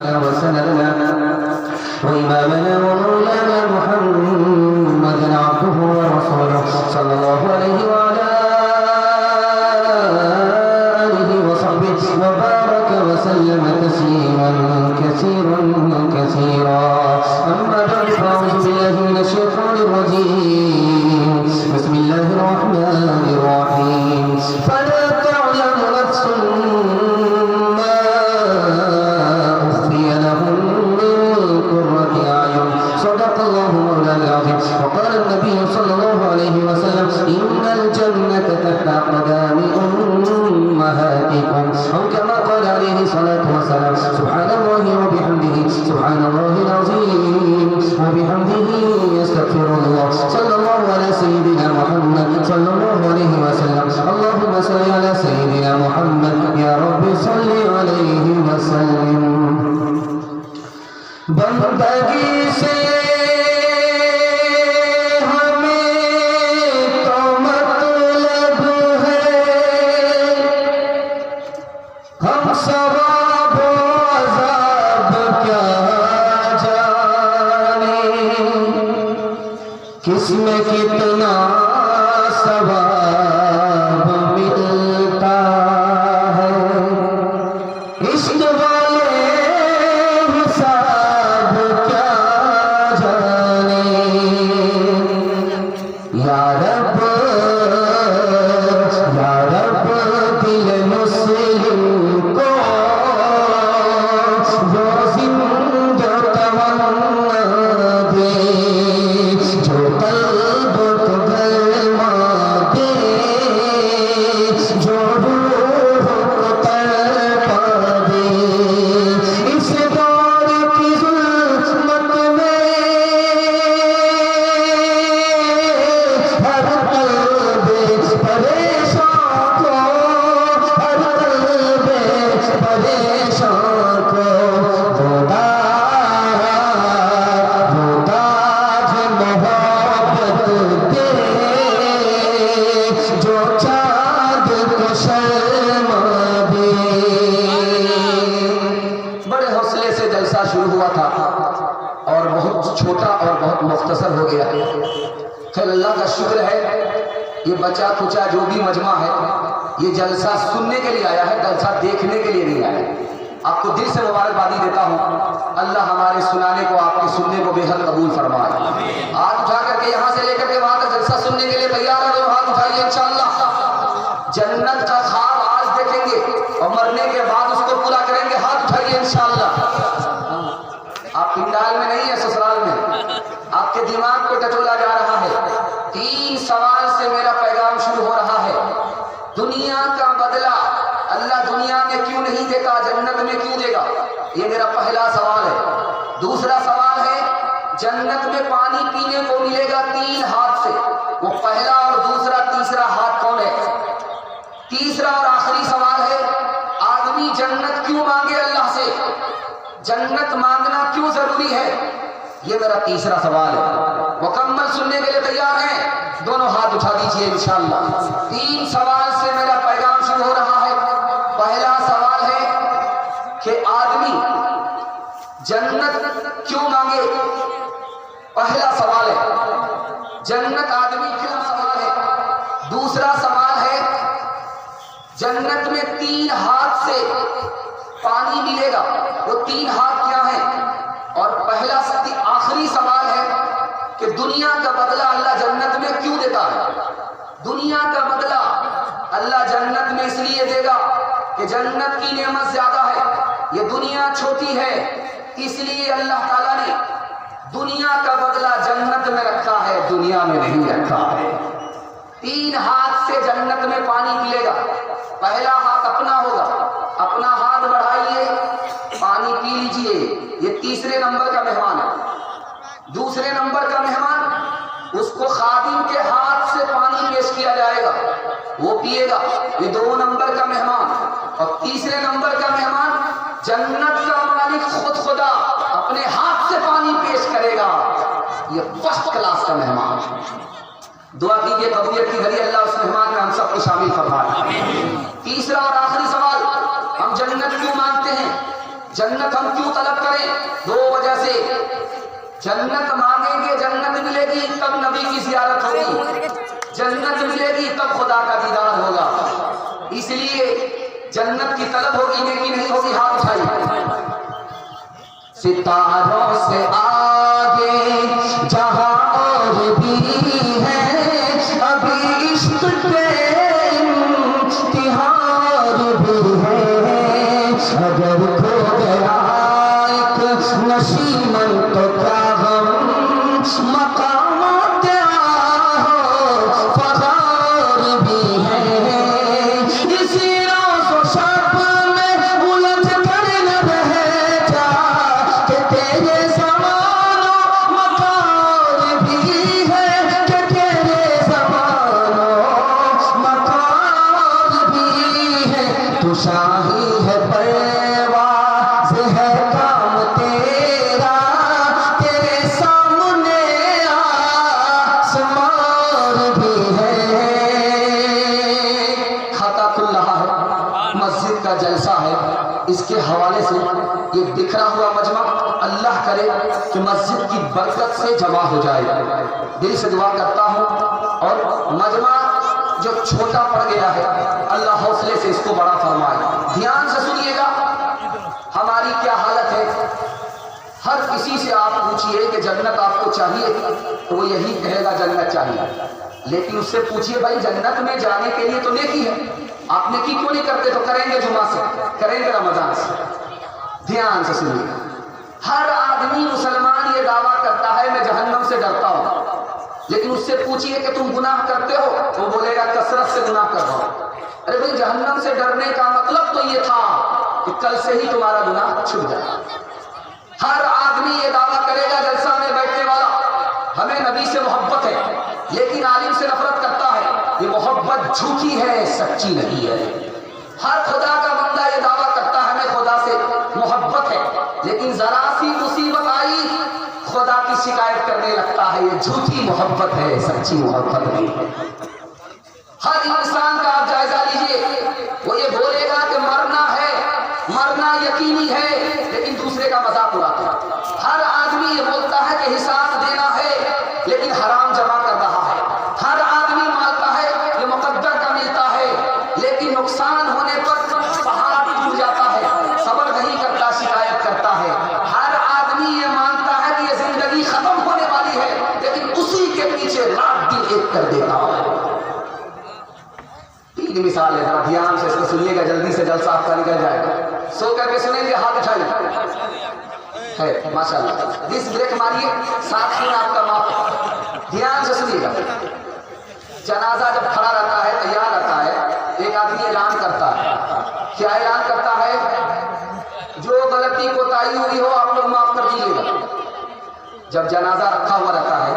وسندنا وإمامنا ومولانا محمدا عبده ورسوله صلى الله عليه وعلى آله وصحبه وبارك وسلم تسليما كثيرا كثيرا. أما بعد فأعوذ بالله من الشيطان الرجيم. بسم الله الرحمن الرحيم. فلا تعلم نفس ما أخفي لهم من قرة أعين. صدق الله مولانا العظيم. وقال النبي صلى الله عليه وسلم إن الجنة تحت أقدام أمهاتكم، أو كما قال عليه الصلاة والسلام. سبحان الله وبحمده سبحان الله العظيم وبحمده يستغفر الله. صلى الله على سيدنا محمد صلى الله عليه وسلم. اللهم صل على سيدنا محمد يا رب صل عليه وسلم. بندگی سے کس میں کتنا ثواب ملتا ہے، عشق والے حساب کیا جانے. یا رب دل مسلم کو وہ زندہ تمنا دے، جو قلب کو گرما دے، جو روح کو تڑپا دے. اس دور کی ظلمت میں ہر قلب پریشان کو، ہر قلب پریشان کو وہ تاج محبت دے، جو چاند کو شرما دے. بڑے حوصلے سے جلسہ شروع ہوا تھا اور بہت چھوٹا اور بہت مختصر ہو گیا. خیر اللہ کا شکر ہے، یہ بچا کچا جو بھی مجمع ہے یہ جلسہ سننے کے لیے آیا ہے، جلسہ دیکھنے کے لیے نہیں آیا ہے. آپ کو دل سے مبارکبادی دیتا ہوں. اللہ ہمارے سنانے کو، آپ کے سننے کو بے حد قبول فرمائے. ہاتھ اٹھا کر کے یہاں سے لے کر کے وہاں تک جلسہ سننے کے لیے تیار ہے تو ہاتھ اٹھائیے. انشاءاللہ جنت کا خواب آج دیکھیں گے اور مرنے کے بعد اس کو پورا کریں گے. ہاتھ اٹھائیے انشاءاللہ. آپ پنڈال میں نہیں ہیں، سسرال میں. آپ کے دماغ کو ٹٹولا جا رہا ہے. 3 سوال سے میرا پیغام شروع ہو رہا ہے. دنیا کا بدلہ اللہ دنیا میں کیوں نہیں دیتا، جنت میں کیوں دے گا؟ یہ میرا پہلا سوال ہے. دوسرا سوال ہے جنت میں پانی پینے کو ملے گا 3 ہاتھ سے، وہ پہلا اور دوسرا تیسرا ہاتھ کون ہے؟ تیسرا اور آخری سوال ہے آدمی جنت کیوں مانگے اللہ سے، جنت مانگنا کیوں ضروری ہے؟ یہ میرا تیسرا سوال ہے. مکمل سننے کے لیے تیار ہیں؟ دونوں ہاتھ اٹھا دیجئے انشاءاللہ. 3 سوال سے میرا پیغام شروع ہو رہا ہے. پہلا سوال ہے کہ آدمی جنت کیوں مانگے؟ پہلا سوال ہے جنت آدمی کیوں سوال ہے. دوسرا سوال ہے جنت میں 3 ہاتھ سے پانی ملے گا، وہ 3 ہاتھ کیا ہیں؟ اور پہلا آخری سوال ہے کہ دنیا کا بدلہ اللہ جنت میں کیوں دیتا ہے؟ دنیا کا بدلہ اللہ جنت میں اس لیے دے گا کہ جنت کی نعمت زیادہ ہے، یہ دنیا چھوٹی ہے، اس لیے اللہ تعالیٰ نے دنیا کا بدلہ جنت میں رکھا ہے، دنیا میں نہیں رکھا ہے. 3 ہاتھ سے جنت میں پانی ملے گا. پہلا ہاتھ اپنا ہوگا، اپنا ہاتھ بڑھائیے، پانی پی لیجئے. یہ تیسرے نمبر کا مہمان ہے. دوسرے نمبر کا مہمان اس کو خادم کے ہاتھ سے پانی پیش کیا جائے گا، وہ پیے گا. یہ 2 نمبر کا مہمان. اور تیسرے نمبر کا مہمان جنت کا مالک خود خدا اپنے ہاتھ سے پانی پیش کرے گا. یہ فرسٹ کلاس کا مہمان. دعا کیجیے قبولیت کی گھڑی اللہ اس مہمان میں ہم سب کو شامل فرمائے. تیسرا اور آخری سوال، ہم جنت کیوں مانگتے ہیں؟ जन्नत हम क्यों तलब करें? दो वजह से। जन्नत मांगेंगे जन्नत मिलेगी, तब नबी की ज़ियारत होगी। जन्नत मिलेगी तब खुदा का दीदार होगा। इसलिए जन्नत की तलब होगी, नेकी नहीं होगी। हाथ उठाइए। सितारों से आगे जहां और भी है, अभी इश्क के इम्तिहान भी है। अगर खो गया एक नशीमन तो क्या गम, मकाम क्या हो फखार भी है। इसी रोज़ व शब में उलझ कर न रह जा, कि तेरे ज़मानो मकान भी है, कि तेरे ज़मानो मकान भी है। तू शाही है परवाज़ है काम तेरा, तेरे सामने आसमान भी है। खाता खुल रहा है, मस्जिद का जलसा है, इसके हवाले से ये बिखरा हुआ मजमा अल्लाह करे कि मस्जिद की बरकत से जमा हो जाए। दिल से दुआ करता हूँ। और मजमा जो छोटा पड़ गया है, अल्लाह हौसले से इसको बड़ा फरमाए। ध्यान से सुनिएगा हमारी क्या हालत है। हर किसी से आप पूछिए कि जन्नत आपको चाहिए, तो वो यही कहेगा जन्नत चाहिए। लेकिन उससे पूछिए भाई जन्नत में जाने के लिए तो नेकी है, आप नेकी क्यों नहीं करते? तो करेंगे जुमा से, करेंगे रमजान से। ध्यान से सुनिए। हर आदमी मुसलमान ये दावा करता है मैं जहन्नम से डरता हूं, लेकिन उससे पूछिए कि तुम गुनाह करते हो, वो बोलेगा कसरत से गुनाह कर रहा हूं। अरे भाई जहन्नम से डरने का मतलब तो ये था कि कल से ही तुम्हारा गुनाह छूट जाए। हर आदमी ये दावा करेगा जलसा में बैठने वाला हमें नबी से मोहब्बत है, लेकिन आलिम से नफरत करता है। ये मोहब्बत झूठी है, सच्ची नहीं है। हर खुदा का बंदा ये दावा करता है हमें खुदा से मोहब्बत है, लेकिन जरा सी मुसीबत आई खुदा की शिकायत करने लगता है। ये झूठी मोहब्बत है, सच्ची मोहब्बत नहीं है। हर इंसान का आप जायजा लीजिए, वो ये बोलेगा कि मरना है, मरना यकीनी है, लेकिन दूसरे का मजाक उड़ाता है। हर आदमी ये बोलता है कि हिसाब देना है, लेकिन हराम जमा कर रहा है। हर आदमी मानता है कि मुकद्दर का मिलता है, लेकिन नुकसान होने पर पहाड़ टूट जाता है, सब्र नहीं करता, शिकायत करता है। हर आदमी ये मानता है कि ये जिंदगी खत्म होने वाली है, लेकिन उसी के पीछे रात दिन एक कर देता है। तीन मिसाल है, जरा ध्यान से इसको सुनिएगा, जल्दी से जलसा आपका निकल जाएगा। सो करके सुनेंगे, हाथ उठाइए है माशाल्लाह। दिस ब्रेक मारिए, साथ में आपका माफ। ध्यान से सुनिएगा। जनाजा जब खड़ा रहता है, तैयार रहता है, एक आदमी ऐलान करता है। क्या ऐलान करता है? जो गलती कोताही हुई हो आप लोग माफ कर दीजिएगा। जब जनाजा रखा हुआ रहता है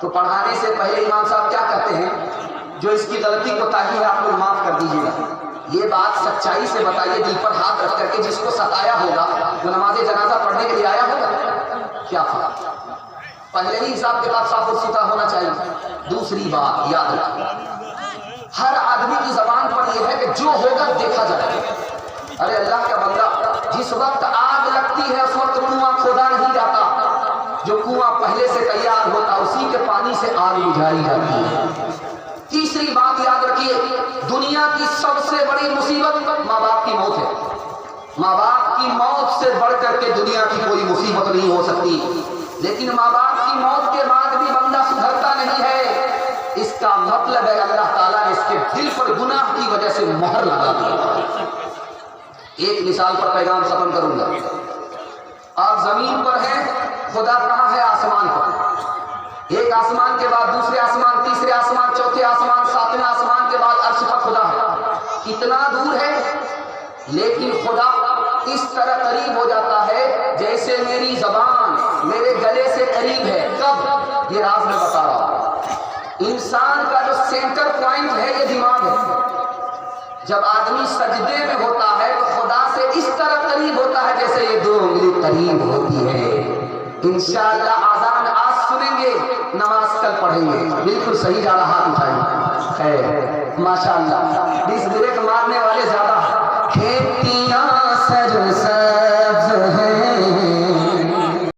तो पढ़ाने से पहले इमाम साहब क्या कहते हैं? जो इसकी गलती कोताही है आप लोग माफ कर दीजिएगा। ये बात सच्चाई से बताइए, दिल पर हाथ रख करके। जिसको सताया होगा जो नमाज जनाजा पढ़ने के लिए आया होगा, क्या फर्क? पहले ही हिसाब किताब साफ और सुथरा होना चाहिए। दूसरी बात याद रखिए, हर आदमी की जबान पर यह है कि जो होगा देखा जाए। अरे अल्लाह का बंदा, जिस वक्त आग लगती है उस वक्त कुआं खोदा नहीं जाता। जो कुआं पहले से तैयार होता उसी के पानी से आग बुझाई जाती है। तीसरी बात याद रखिए, दुनिया की सबसे बड़ी मुसीबत माँ बाप की मौत है। माँ बाप की मौत से बढ़ करके दुनिया की कोई मुसीबत नहीं हो सकती। लेकिन माँ बाप की मौत के बाद भी बंदा सुधरता नहीं है। इसका मतलब है अल्लाह ताला ने इसके दिल पर गुनाह की वजह से मोहर लगा दी। एक मिसाल पर पैगाम खत्म करूंगा। आप जमीन पर हैं, खुदा कहाँ है? आसमान पर। एक आसमान के बाद दूसरे आसमान, तीसरे आसमान, चौथे आसमान, सातवें आसमान के बाद अर्श पर खुदा है। कितना दूर है, लेकिन खुदा इस तरह करीब हो जाता है जैसे मेरी जबान मेरे गले से करीब है। कब? ये राज में बता रहा हूं। इंसान का जो सेंटर पॉइंट है ये दिमाग है। जब आदमी सजदे में होता है तो खुदा से इस तरह करीब होता है जैसे ये 2 उंगली करीब होती है। इंशाअल्लाह आजान आज सुनेंगे, नमाज कल पढ़ेंगे। बिल्कुल सही जा रहा, हाथ उठाइए। है माशाअल्लाह। 20 ब्रेक मारने वाले ज्यादा। खेतियां سر سبز ہے